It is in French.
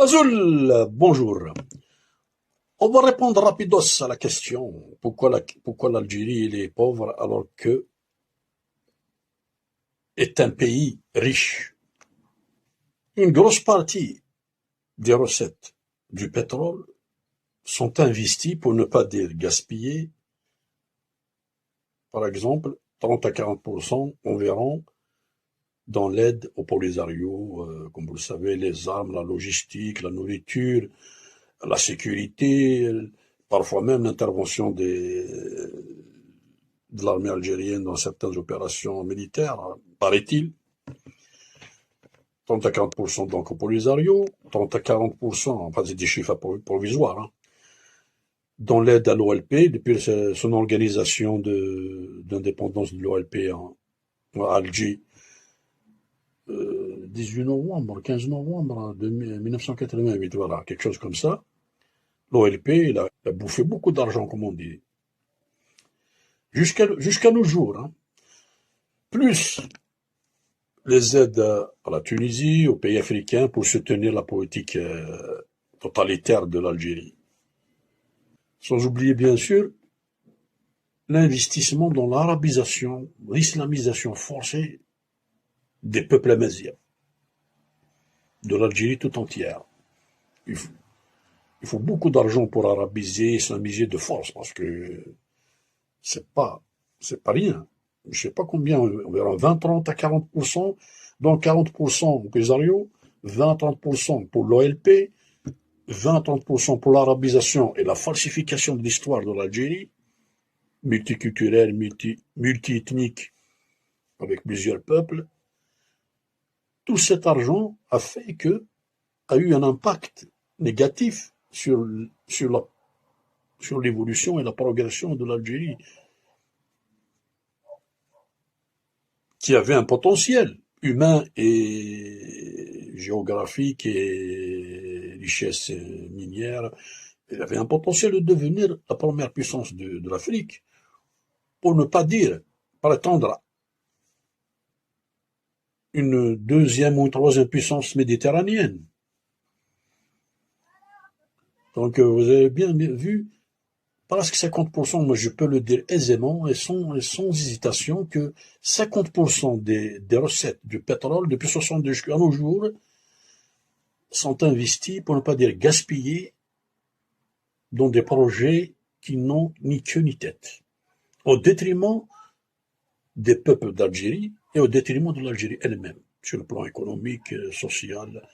Azul, bonjour. On va répondre rapidos à la question pourquoi l'Algérie est pauvre alors que est un pays riche. Une grosse partie des recettes du pétrole sont investies, pour ne pas dire gaspillées, par exemple 30 à 40% environ dans l'aide au Polisario, comme vous le savez, les armes, la logistique, la nourriture, la sécurité, parfois même l'intervention de l'armée algérienne dans certaines opérations militaires, paraît-il. 30 à 40% donc au Polisario, 30 à 40%, enfin c'est des chiffres provisoires, hein, dans l'aide à l'OLP, depuis son organisation d'indépendance de l'OLP à Alger, 18 novembre, 15 novembre 1988, voilà, quelque chose comme ça. L'OLP, il a bouffé beaucoup d'argent, comme on dit, jusqu'à nos jours. Hein. Plus les aides à la Tunisie, aux pays africains pour soutenir la politique totalitaire de l'Algérie. Sans oublier, bien sûr, l'investissement dans l'arabisation, l'islamisation forcée des peuples amaziens, de l'Algérie tout entière. Il faut beaucoup d'argent pour arabiser, islamiser de force, parce que c'est pas rien. Je sais pas combien, environ 20, 30 à 40%, donc 40% au Polisario, 20-30% pour l'OLP, 20-30% pour l'arabisation et la falsification de l'histoire de l'Algérie, multiculturelle, multi-ethnique, avec plusieurs peuples. Tout cet argent a eu un impact négatif sur l'évolution et la progression de l'Algérie, qui avait un potentiel humain et géographique et richesse minière. Il avait un potentiel de devenir la première puissance de l'Afrique, pour ne pas dire prétendre une deuxième ou une troisième puissance méditerranéenne. Donc vous avez bien vu, presque 50%, moi je peux le dire aisément et sans hésitation, que 50% des recettes du pétrole depuis 62 jusqu'à nos jours sont investis, pour ne pas dire gaspillés, dans des projets qui n'ont ni queue ni tête, au détriment des peuples d'Algérie et au détriment de l'Algérie elle-même, sur le plan économique, social